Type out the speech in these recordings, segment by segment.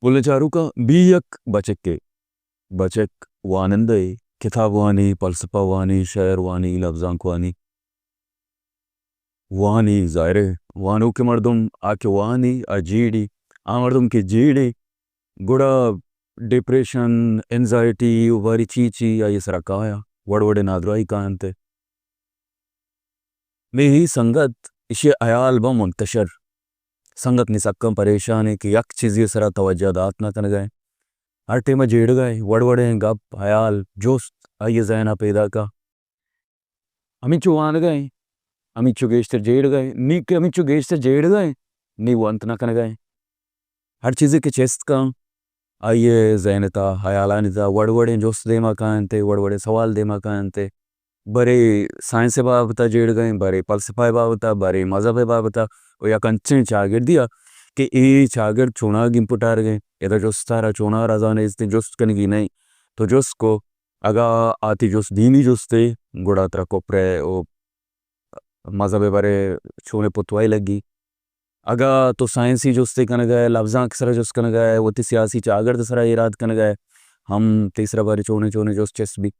Bullacharu ka biyak bachek bachek wanandai kitab wani falsafa wani shair wani lafzan wani wani zaire wanu ke mardum ake wani ajidi a mardum ke jidi guda depression anxiety vari chichi ay sarakaya Vadvade नादराई कांते में ही संगत इशे अयाल ब मुंतशर संगत निसक्कम परेशान है कि यक चीज़ ये सरा तवज्जो दात ना तन गए हर टेम जेड़ गए वड़वड़े गप अयाल जोस्त आइए जैना पैदा का अमिचु वान गए अमिचु गेस्टर जेड़ गए नी के अमिचु गेस्टर जेड़ गए नी वो अंत ना कन गए हर चीज़ के चेस्ट का आइए जैनता हयालानिता वड़वड़े जोस्त देमा कांते वड़वड़े सवाल देमा कांते बरे साइंस बाबता जेड़ गए बरे फलसफा बाबता बरे मजहब बाबता ओ या कंचे चागिर दिया कि ए चागिर चुना गिंपुटार गए एदा जोस्तारा चुना राजाने इसने जोस्त कनगी नहीं तो जोस्त को अगा आती जोस्त दीनी जोस्ते गुड़ा तरा कोपरे ओ मजहब बारे चुने पुतवाई लगी अगा तो साइंसी जोस्ते कन गए लफ्जां सरा जोस्त कन गए वो ती सियासी चागिर दसरा इराद कन गए हम तीसरा बारे चोने चोने जोस्त चेस भी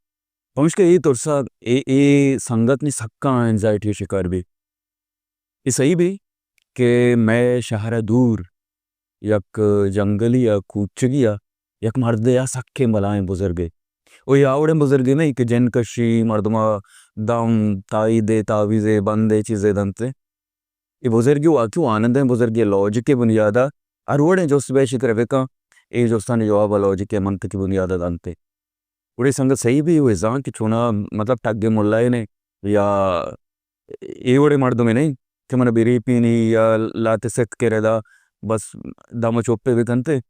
पहुँच के ये तुरसा ए संगत ने सक्का एंजाइटी शिकार भी ये सही भी कि मैं शहर दूर यक जंगली या कूचगी या यक मर्द या सक्के मलाएं बुजुर्गे ओ यावड़े बुजुर्गे नहीं कि जन कशी मर्दमा दम ताई दे तावीज़े बंदे चीज़े दंते ये बुजुर्गे वाक्यों आनंद है बुजुर्गे लॉजिक के बुनियादा अरवड़े जो सुबह शिकर वेका ए जोस्तान जवाब लॉजिक के मंत्र की बुनियादा दंते उड़े संगत सही भी हुए जान कि चुना मतलब टग्गे मुल्लाए ने या ये वड़े मर्दों में नहीं कि मन बिरी पीनी या लाते सेट के रहदा बस दाम चोप्पे भी कंते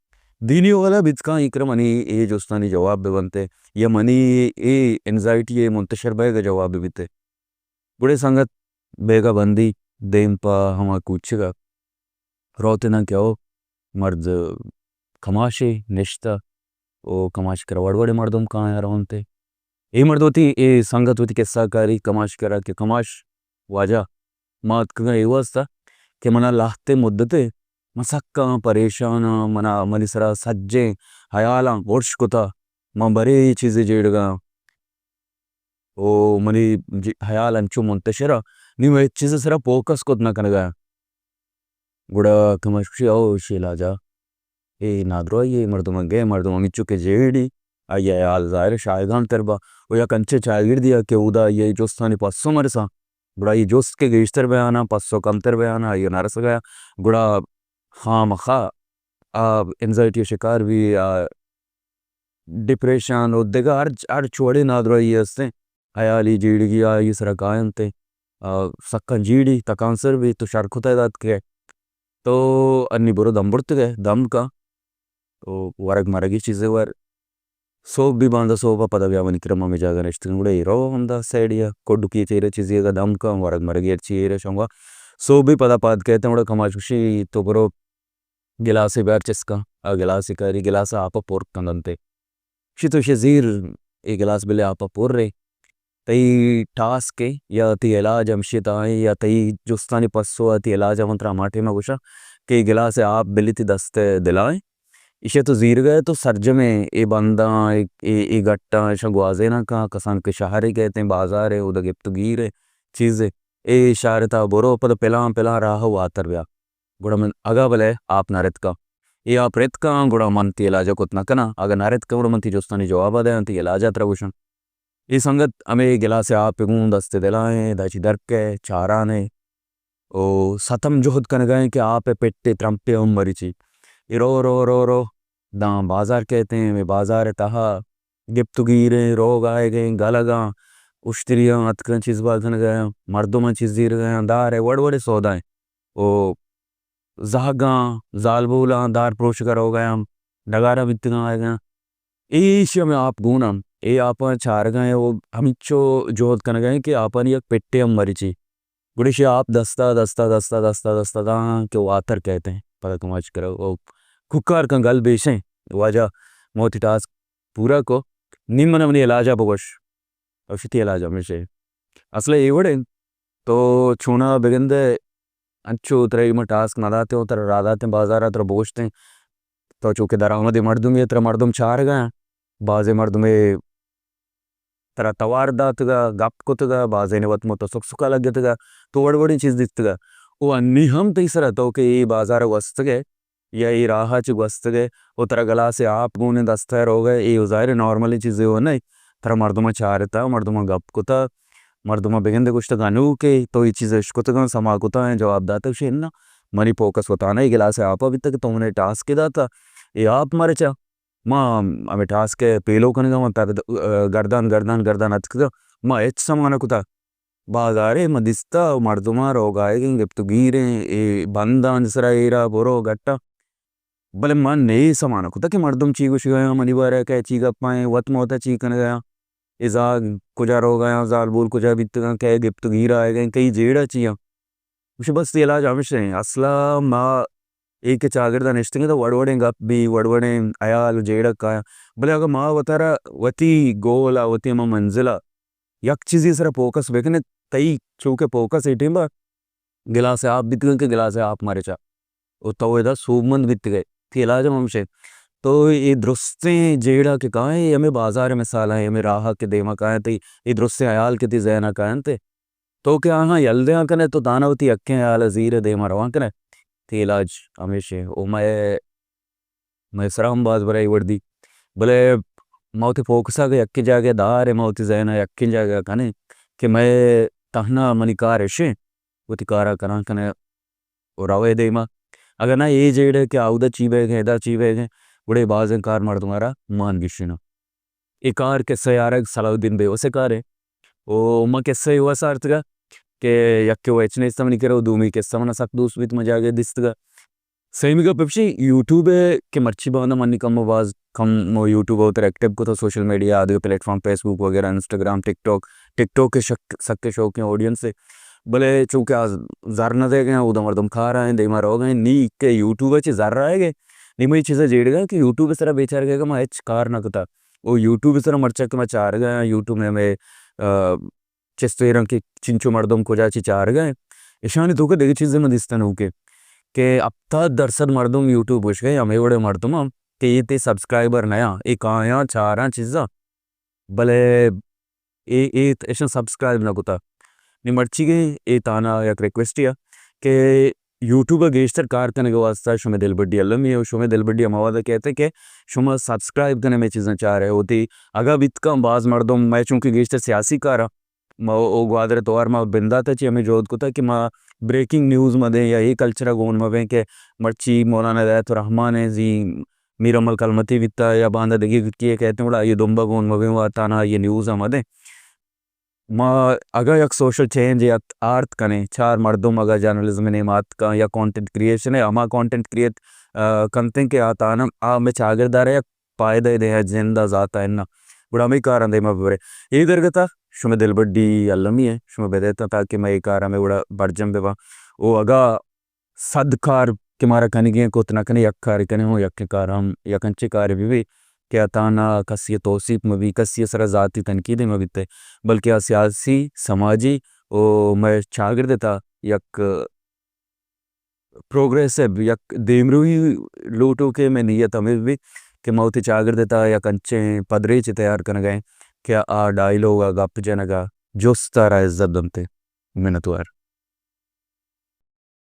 दीनी वाला बिचका इक्र मनी ये जोस्तानी जवाब भी बनते या मनी ये एंजाइटी ये मुंतशर बेगा जवाब भी बीते बुढ़े संगत बेगा बंदी देम पा हमा कुछगा रोते ना क्या हो मर्द कमाशे निश्ता ओ कमाश कर वड़वड़े मर्दों कहाँ यार होते ये मर्द होती ये संगत होती के साकारी कमाश करा के कमाश वाजा मात का ये वास्ता कि मना लाहते मुद्दते मसक्का परेशान मना मनिसरा सज्जे हयाला वर्ष कोता मां बरे चीज़ें जेड़गा ओ मनी हयाल अंचु मुंतशरा नी वो चीज़ सरा फोकस कोत ना कनगा गुड़ा कमाश आओ शीलाजा ए नादरो ये मर्दों मिच्चू के जेड़ी आये याल जाहिर शायदान तरबा वो या कंचे चागिर दिया कि उदा ये जोस्तानी पासो मरसा गुड़ा ये जोस्त के गेस्टर बयाना पासो कमतर बयाना ये नरस गया गुड़ा हाँ मखा एंजाइटी शिकार भी डिप्रेशन उद्देगा हर छोड़े नादरो ये हस्ते हयाली जीड़गी ये सरा कायंते सक्कन जीड़ी तकांसर भी तो शर्खुता दात के तो अन्नी बुरो दम बुड़ते गए दम का तो वरग मरगी चीज़ें वर सोप भी बांधा सोपा पदा व्यावनि क्रम में जागा नेश्तन गुड़े हीरो हमदा सैडिया कोड्डू की चेहरे चीज़ें का दम का वरग मरगी अच्छी चेहरे शंगा सोप भी पदा पाद कहते हैं उड़ा कमाशुशी तो बरो गिलासे बैर चिस्का आ गिलासे करी गिलासा आपा पोर कंदंते शितो शजीर ए गिलास बिले आपा पोर रे तई टास्क के या ती इलाज अमशिता या तई जुस्तानी पस्सो ती इलाज मंत्रा माटे में गुशा के गिलासे आप बिली ती दस्ते दिलाए इसे तो जीर गए तो सर्ज में ए बंदा ए गट्टा ऐसा ग्वाजे ना का कसान के शहरे कहते हैं बाजार है उधर गिफ्त गिर है चीज़ ए इशारता बोरो पद पिला पिला रहा हो आतर व्या गुड़ा मन अगा बले आप नारत का ये आप रेत का गुड़ा मन ती इलाजा को इतना कना अगर नारत का गुड़ा मन ती जोस्तानी जवाब दे ती इलाजा त्रगुशन ये संगत हमें गिला से आप पिगूं दस्ते दिलाएं दाची दर के चारा ने ओ सतम जोहद कन गए कि आप पेट्टे त्रंपे उम मरीची रो रो रो रो दां बाजार कहते हैं वे बाजार तहा गिप्तुगीरे रोग आए गए गलगा उश्तरियाँ अतकन चीज़ बाधन गए मर्दों में चीज़ जीर गए दार है वड़ सौदा है ओ जहागा जालबूला दार प्रोश कर हो गए हम डगारा बित्तगा आए गए ईश्य में आप गुणम ए आप चार गए वो हम चो जोहद कन गए कि आपन एक पेट्टे हम मरीची गुड़िश आप दस्ता दस्ता दस्ता दस्ता दस्ता दां के वो आतर कहते हैं पता कमाच करो वो कुकार का गल बेशें वाजा मोती टास्क पूरा को निम्न मनी इलाजा बगोश औषधि इलाजा में से असले एवड़े तो छूना बिगंदे अच्छो तरह में टास्क नदाते हो तरह राधाते बाजार तरह बोझते तो चूँकि दरामदी मर्दुम ये तरह मर्दुम चार गए बाजे मर्दुमे तरह तवार दातगा गप कुतगा बाजे ने वत मोतो सुख सुखा लगतगा तो वड़ चीज़ दिखतगा वो अन्नी हम तीसरा तो कि ये बाजार वस्तगे या ये राह च वस्तगे वो तरह गला से आप गुने दस्तर हो गए ये ज़ाहिर नॉर्मली चीज़ें हो नहीं तरह मर्दुमा चारता मर्दुमा गप कुता मर्दुमा बेगंदे कुछ तक अनु के तो ये चीज़ें कुतगा समा कुता है जवाब दाता शेन ना मनी फोकस होता ना ये गिला से आप अभी तक तुमने टास्क के दाता ये आप मरे चा माँ हमें टास्क के पेलो कनेगा माँ तर गर्दान गर्दान गर्दान अतकदा माँ एच समाना कुता बाजारे मदिस्ता मर्दुमा रोगाएगे गिप्तु गीरे ए बंदान सरा एरा बोरो गट्टा भले मन नहीं समाना कुता कि मर्दुम ची कुछ गया मनी बारे कह ची गप पाए वत मोता ची कन गया इजा कुजा रो गया जाल बोल कुजा बित कह गिप्तु गीरा आएगा कई जेड़ा चिया उसे बस ये इलाज हमेशा असला माँ एक चागिरदा नेस्टिंग तो वड़वड़े गप भी वड़वड़े अयाल जेड़ा का भले अगर माँ वतारा वती गोला वती माँ मंजिला यक चीज़ सर फोकस बेकने तई चूके फोकस इटीम बा गिलास आप बीत गए के गिलास आप मारे चा वो तो इधर सूबमंद बीत गए थी इलाज हमसे तो ये दृश्य जेड़ा के कहाँ है हमें बाजार में साला है हमें राह के देमा कहाँ थे ये दृश्य अयाल के ती जैना कहाँ थे तो क्या हाँ यल्दे कने तो दानवती अक्के अयाल जीरे दे मरवा कने थी इलाज हमेशा ओ मैं सराम बाज बराई वर्दी भले मौत फोकसा के यक्के जागे दार मौत जैना यक्के जागे कने कि मैं तहना मनिकार ऐसे वो तिकारा करा कने और रवे देमा अगर ना ये जेड़े कि आउदा चीवे गए इधर चीवे गए बड़े बाज कार मार तुम्हारा मान गिशिना एक कार कैसे यार सलाउद्दीन बेवसे कार है ओ उम्मा कैसे हुआ सार्थगा के यक्के वो एचने इस्तमनी करे दूमी के समना सक दूस वित मजागे दिस्तगा सही का पेप्सी यूट्यूब के मर्ची बांधा मन्नी कम आवाज कम यूट्यूब होता एक्टिव को तो सोशल मीडिया आदि प्लेटफॉर्म फेसबुक वगैरह इंस्टाग्राम टिकटॉक टिकटॉक के सक्के शौक हैं ऑडियंस से भले चूँकि आज जार न दे गए उदम मरदम खा रहे हैं देमा रहो गए नी के यूट्यूब चे जार रहा है नी मैं चीज़ें जेड़ गए कि यूट्यूब सरा बेचार गए मैं एच कार ना कता वो यूट्यूब सरा मर्चा के मैं चार गए यूट्यूब में मैं चेस्ते रंग के चिंचो मर्दम को जाची चार गए ईशानी तो के देखी चीज़ें में दिस्ता नू के अब तक दरअसल मर्दुम यूट्यूब पूछ गए हमें बड़े मर्दुम कि ये ते सब्सक्राइबर नया एक आया चार चीज़ा भले ए ऐसा सब्सक्राइब ना कुता नि मर्ची के ए ताना या रिक्वेस्ट या कि यूट्यूब गेस्टर कार करने के वास्ते शुमे दिल बड्डी अल्लम ये शुमे दिल बड्डी अमावादा कहते कि शुमा सब्सक्राइब करने में चीज़ें चाह रहे होती अगर बित का बाज मर्दुम मैं चूँकि गेस्टर सियासी कारा माँ ओ ग्वादर तोर माँ बिंदा था ची हमें जोत को था कि माँ ब्रेकिंग न्यूज़ मदे या ये कल्चर गोन मवे के मर्ची मौलाना दैत रहमान है जी मीरमल कलमती वित्ता या बांधा देखिए कि ये कहते हैं बड़ा ये दुम्बा गोन मवे हुआ ताना ये न्यूज़ मदे माँ अगर एक सोशल चेंज या आर्ट कने चार मर्दों अगर जर्नलिज्म ने मात का या कंटेंट क्रिएशन है हमारा कंटेंट क्रिएट करते के आता ना आ में चागरदार है पायदे दे है जिंदा जाता है ना बड़ा मैं कारण दे मैं बरे ये इधर का शुमे दिल बड्डी अल्लमी है शुमे बेदेता था कि मैं एक कार में बड़ा बर्जम बेवा वो अगा सदकार के मारा कने के कोतना कने यक कार कने हो यक कार हम यकंचे कार भी क्या ताना कसिय तौसीफ में भी कसिय सरा ज़ाती तनकीद में भी थे बल्कि सियासी समाजी ओ मैं चागर देता यक प्रोग्रेस है यक देमरू ही लूटो के मैं नियत हमें भी कि मौती चागर देता या कंचे पदरे च तैयार कर गए क्या आ डायलॉग गप जनगा जोस्तारा इज्जत दमते मिनतवार